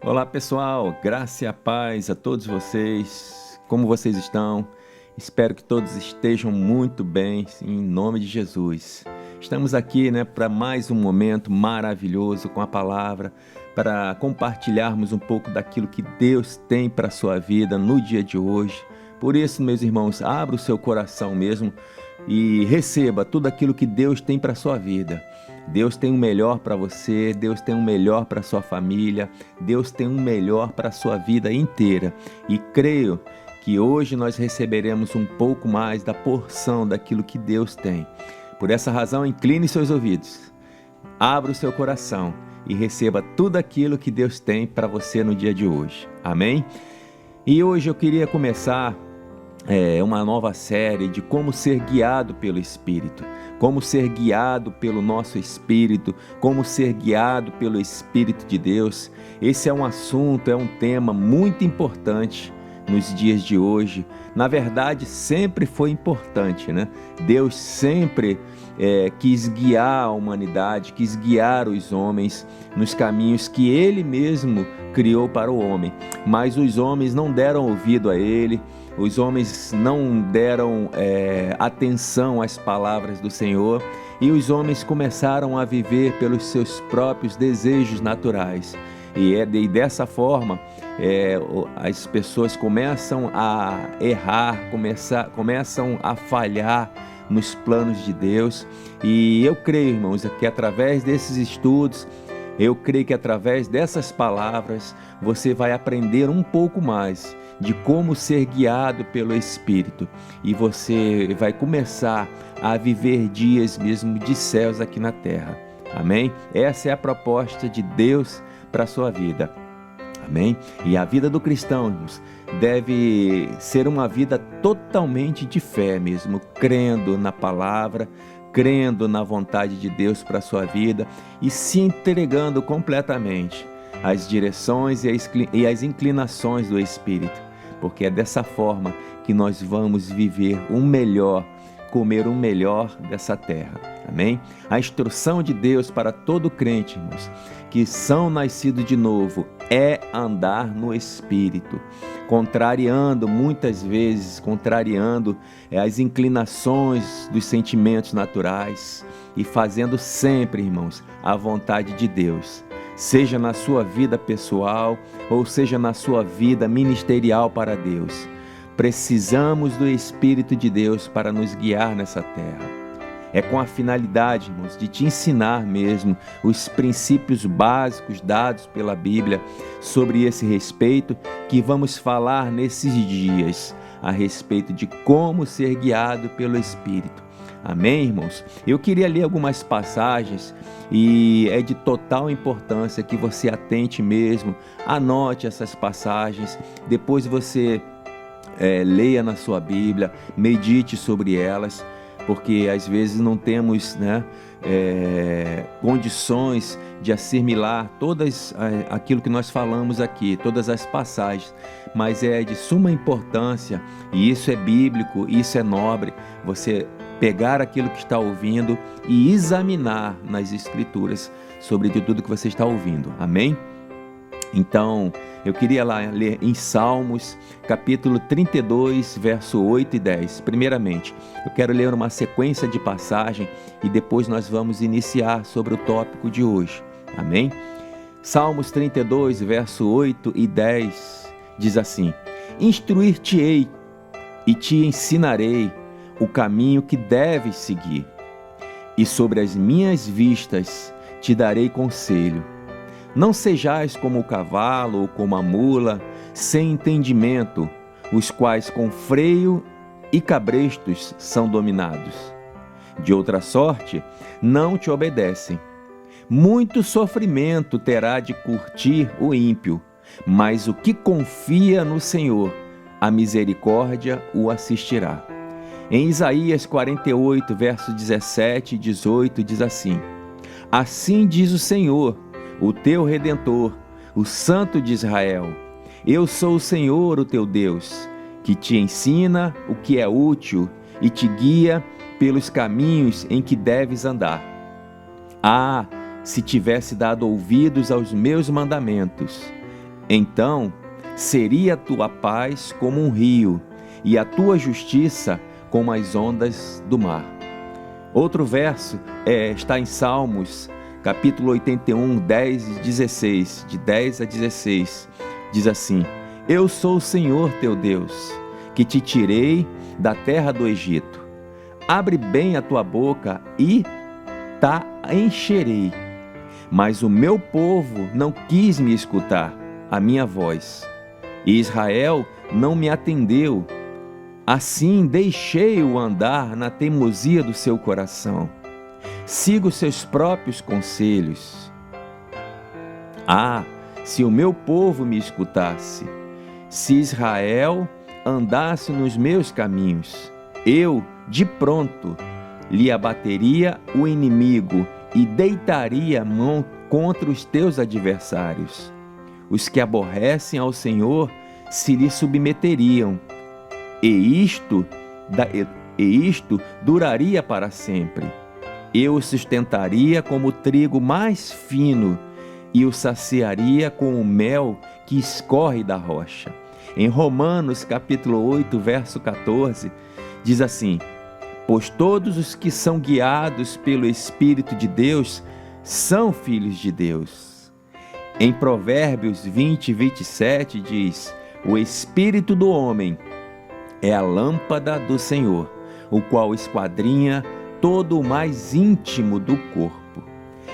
Olá pessoal, graça e a paz a todos vocês. Como vocês estão? Espero que todos estejam muito bem, em nome de Jesus. Estamos aqui, para mais um momento maravilhoso com a palavra, para compartilharmos um pouco daquilo que Deus tem para a sua vida no dia de hoje. Por isso, meus irmãos, abra o seu coração mesmo e receba tudo aquilo que Deus tem para a sua vida. Deus tem o melhor para você, Deus tem o melhor para a sua família, Deus tem o melhor para a sua vida inteira. E creio que hoje nós receberemos um pouco mais da porção daquilo que Deus tem. Por essa razão, incline seus ouvidos, abra o seu coração e receba tudo aquilo que Deus tem para você no dia de hoje. Amém? E hoje eu queria começar uma nova série de como ser guiado pelo Espírito, como ser guiado pelo nosso Espírito, como ser guiado pelo Espírito de Deus. Esse é um assunto, é um tema muito importante nos dias de hoje. Na verdade, sempre foi importante, Deus sempre quis guiar a humanidade, quis guiar os homens nos caminhos que Ele mesmo criou para o homem. Mas os homens não deram ouvido a Ele, os homens não deram atenção às palavras do Senhor e os homens começaram a viver pelos seus próprios desejos naturais. E dessa forma, as pessoas começam a errar, começam a falhar nos planos de Deus. E eu creio, irmãos, que através desses estudos, eu creio que através dessas palavras, você vai aprender um pouco mais de como ser guiado pelo Espírito. E você vai começar a viver dias mesmo de céus aqui na terra. Amém? Essa é a proposta de Deus para a sua vida. Amém? E a vida do cristão, irmãos, deve ser uma vida totalmente de fé mesmo, crendo na palavra, crendo na vontade de Deus para a sua vida e se entregando completamente às direções e às inclinações do Espírito, porque é dessa forma que nós vamos viver o melhor, comer o melhor dessa terra. Amém? A instrução de Deus para todo crente, irmãos, que são nascidos de novo, é andar no Espírito, muitas vezes contrariando as inclinações dos sentimentos naturais e fazendo sempre, irmãos, a vontade de Deus, seja na sua vida pessoal ou seja na sua vida ministerial para Deus. Precisamos do Espírito de Deus para nos guiar nessa terra. É com a finalidade, irmãos, de te ensinar mesmo os princípios básicos dados pela Bíblia sobre esse respeito que vamos falar nesses dias, a respeito de como ser guiado pelo Espírito. Amém, irmãos? Eu queria ler algumas passagens e é de total importância que você atente mesmo, anote essas passagens, depois você leia na sua Bíblia, medite sobre elas, porque às vezes não temos condições de assimilar todas aquilo que nós falamos aqui, todas as passagens, mas é de suma importância, e isso é bíblico, isso é nobre, você pegar aquilo que está ouvindo e examinar nas Escrituras sobre tudo que você está ouvindo. Amém? Então, eu queria ler em Salmos, capítulo 32, verso 8 e 10. Primeiramente, eu quero ler uma sequência de passagem e depois nós vamos iniciar sobre o tópico de hoje. Amém? Salmos 32, verso 8 e 10 diz assim: Instruir-te-ei e te ensinarei o caminho que deves seguir, e sobre as minhas vistas te darei conselho. Não sejais como o cavalo ou como a mula, sem entendimento, os quais com freio e cabrestos são dominados. De outra sorte, não te obedecem. Muito sofrimento terá de curtir o ímpio, mas o que confia no Senhor, a misericórdia o assistirá. Em Isaías 48, verso 17 e 18, diz assim: Assim diz o Senhor, o teu Redentor, o Santo de Israel: Eu sou o Senhor, o teu Deus, que te ensina o que é útil e te guia pelos caminhos em que deves andar. Ah, se tivesse dado ouvidos aos meus mandamentos, Então seria a tua paz como um rio, e a tua justiça como as ondas do mar. Outro verso está em Salmos, capítulo 81, 10 e 16, de 10 a 16, diz assim: Eu sou o Senhor teu Deus, que te tirei da terra do Egito. Abre bem a tua boca e te encherei. Mas o meu povo não quis me escutar, a minha voz, e Israel não me atendeu. Assim deixei-o andar na teimosia do seu coração. Sigo seus próprios conselhos. Ah, se o meu povo me escutasse, se Israel andasse nos meus caminhos, eu, de pronto, lhe abateria o inimigo e deitaria a mão contra os teus adversários. Os que aborrecem ao Senhor se lhe submeteriam, e isto duraria para sempre. Eu o sustentaria como o trigo mais fino e o saciaria com o mel que escorre da rocha. Em Romanos capítulo 8, verso 14, diz assim: Pois todos os que são guiados pelo Espírito de Deus são filhos de Deus. Em Provérbios 20, 27 diz: O Espírito do homem é a lâmpada do Senhor, o qual esquadrinha todo o mais íntimo do corpo.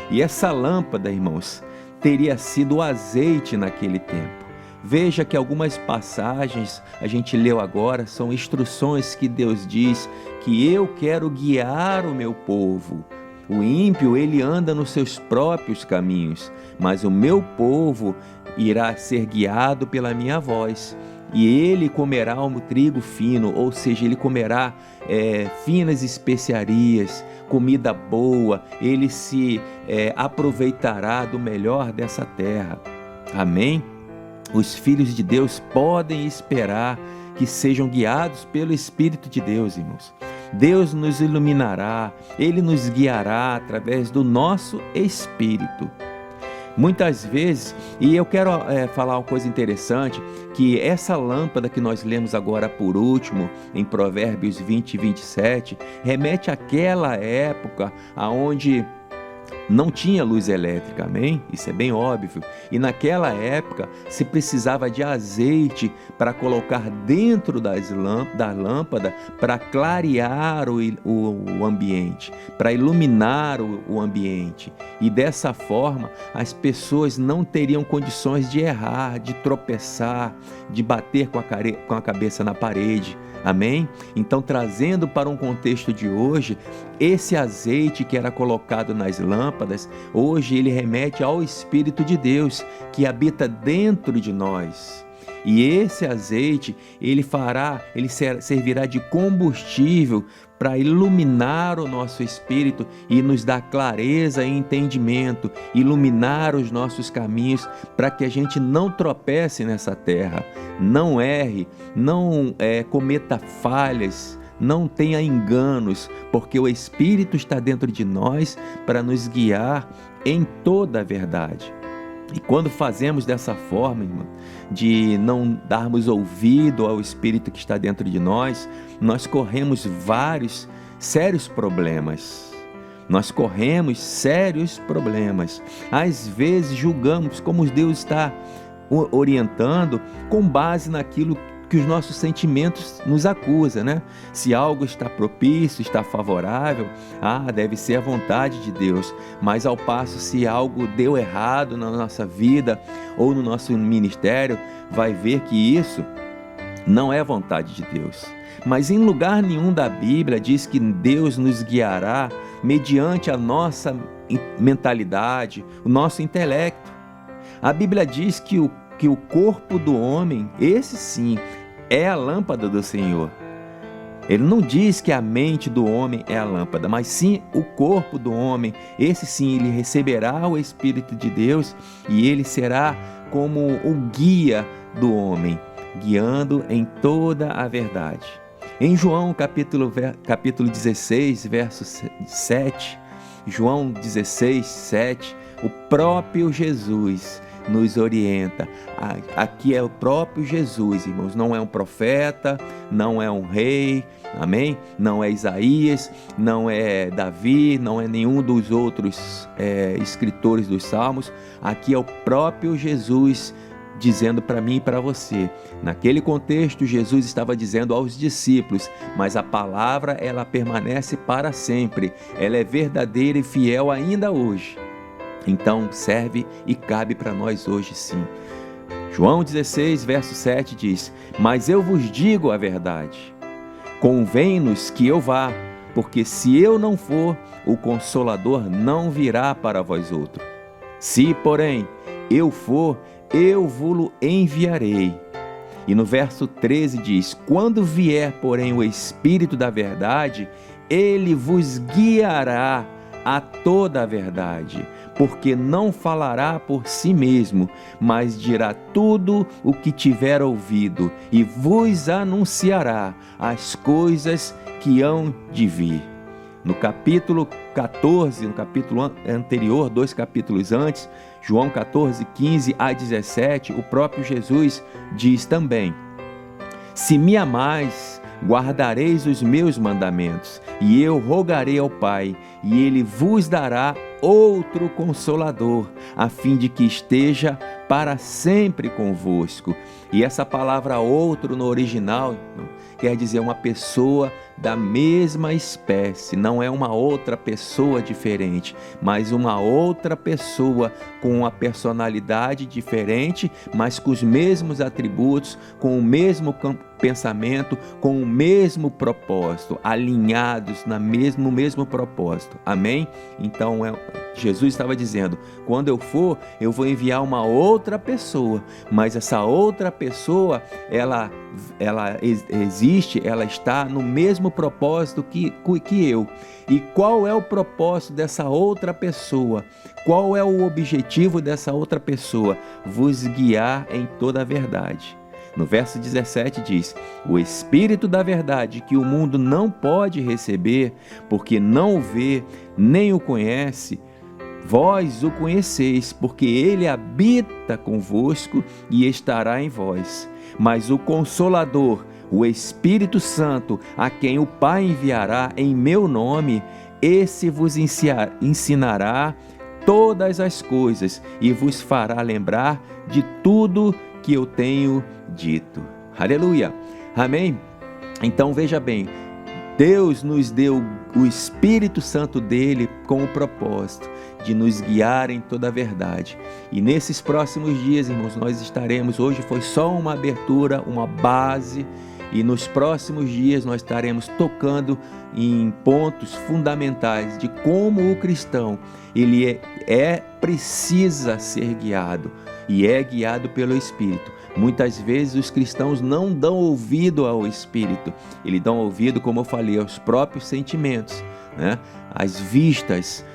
E essa lâmpada, irmãos, teria sido o azeite naquele tempo. Veja que algumas passagens a gente leu agora são instruções que Deus diz que eu quero guiar o meu povo. O ímpio, ele anda nos seus próprios caminhos, mas o meu povo irá ser guiado pela minha voz. E ele comerá o trigo fino, ou seja, ele comerá finas especiarias, comida boa, ele se aproveitará do melhor dessa terra. Amém? Os filhos de Deus podem esperar que sejam guiados pelo Espírito de Deus, irmãos. Deus nos iluminará, Ele nos guiará através do nosso Espírito. Muitas vezes, e eu quero falar uma coisa interessante, que essa lâmpada que nós lemos agora por último, em Provérbios 20 e 27, remete àquela época onde não tinha luz elétrica, amém? Isso é bem óbvio. E naquela época se precisava de azeite para colocar dentro da lâmpada para clarear o ambiente, para iluminar o ambiente. E dessa forma as pessoas não teriam condições de errar, de tropeçar, de bater com a cabeça na parede. Amém? Então, trazendo para um contexto de hoje, esse azeite que era colocado nas lâmpadas, hoje ele remete ao Espírito de Deus que habita dentro de nós. E esse azeite, ele servirá de combustível para iluminar o nosso espírito e nos dar clareza e entendimento, iluminar os nossos caminhos para que a gente não tropece nessa terra, não erre, não cometa falhas, não tenha enganos, porque o Espírito está dentro de nós para nos guiar em toda a verdade. E quando fazemos dessa forma, irmão, de não darmos ouvido ao Espírito que está dentro de nós, nós corremos vários sérios problemas. Nós corremos sérios problemas. Às vezes julgamos como Deus está orientando com base naquilo que os nossos sentimentos nos acusam, né? Se algo está propício, está favorável, deve ser a vontade de Deus. Mas ao passo, se algo deu errado na nossa vida ou no nosso ministério, vai ver que isso não é vontade de Deus. Mas em lugar nenhum da Bíblia diz que Deus nos guiará mediante a nossa mentalidade, o nosso intelecto. A Bíblia diz que o corpo do homem, esse sim, é a lâmpada do Senhor. Ele não diz que a mente do homem é a lâmpada, mas sim o corpo do homem. Esse sim, ele receberá o Espírito de Deus e ele será como o guia do homem, guiando em toda a verdade. Em João capítulo 16, verso 7, João 16, 7, o próprio Jesus nos orienta. Aqui é o próprio Jesus, irmãos, não é um profeta, não é um rei, amém? Não é Isaías, não é Davi, não é nenhum dos outros escritores dos Salmos. Aqui é o próprio Jesus dizendo para mim e para você. Naquele contexto, Jesus estava dizendo aos discípulos, mas a palavra, ela permanece para sempre. Ela é verdadeira e fiel ainda hoje. Então, serve e cabe para nós hoje sim. João 16, verso 7 diz: mas eu vos digo a verdade. Convém-nos que eu vá, porque se eu não for, o Consolador não virá para vós outros. Se, porém, eu for, eu vos enviarei. E no verso 13 diz: quando vier, porém, o Espírito da verdade, ele vos guiará a toda a verdade, porque não falará por si mesmo, mas dirá tudo o que tiver ouvido, e vos anunciará as coisas que hão de vir. No capítulo 14, no capítulo anterior, 2 capítulos antes, João 14, 15 a 17, o próprio Jesus diz também: se me amais, guardareis os meus mandamentos, e eu rogarei ao Pai, e ele vos dará outro Consolador, a fim de que esteja para sempre convosco. E essa palavra outro no original quer dizer uma pessoa da mesma espécie, não é uma outra pessoa diferente, mas uma outra pessoa com uma personalidade diferente, mas com os mesmos atributos, com o mesmo pensamento, com o mesmo propósito, alinhados no mesmo propósito. Amém? Então, Jesus estava dizendo: quando eu for, eu vou enviar uma outra pessoa, mas essa outra pessoa, ela existe, ela está no mesmo propósito que eu. E qual é o propósito dessa outra pessoa? Qual é o objetivo dessa outra pessoa? Vos guiar em toda a verdade. No verso 17 diz: o Espírito da verdade, que o mundo não pode receber, porque não o vê, nem o conhece, vós o conheceis, porque ele habita convosco e estará em vós. Mas o Consolador, o Espírito Santo, a quem o Pai enviará em meu nome, esse vos ensinará todas as coisas e vos fará lembrar de tudo que eu tenho dito. Aleluia! Amém? Então veja bem, Deus nos deu o Espírito Santo dele com o propósito de nos guiar em toda a verdade. E nesses próximos dias, irmãos, nós estaremos, hoje foi só uma abertura, uma base, e nos próximos dias nós estaremos tocando em pontos fundamentais de como o cristão, ele precisa ser guiado, e é guiado pelo Espírito. Muitas vezes os cristãos não dão ouvido ao Espírito, eles dão ouvido, como eu falei, aos próprios sentimentos, né? Às vistas,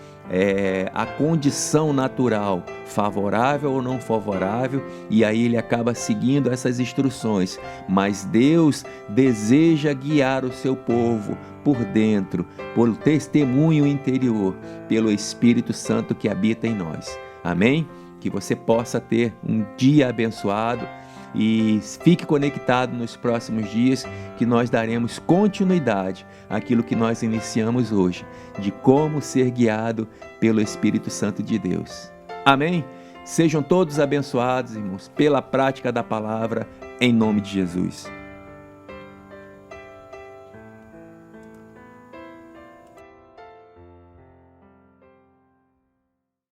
a condição natural, favorável ou não favorável, e aí ele acaba seguindo essas instruções. Mas Deus deseja guiar o seu povo por dentro, pelo testemunho interior, pelo Espírito Santo que habita em nós. Amém? Que você possa ter um dia abençoado e fique conectado nos próximos dias, que nós daremos continuidade àquilo que nós iniciamos hoje, de como ser guiado pelo Espírito Santo de Deus. Amém? Sejam todos abençoados, irmãos, pela prática da palavra, em nome de Jesus.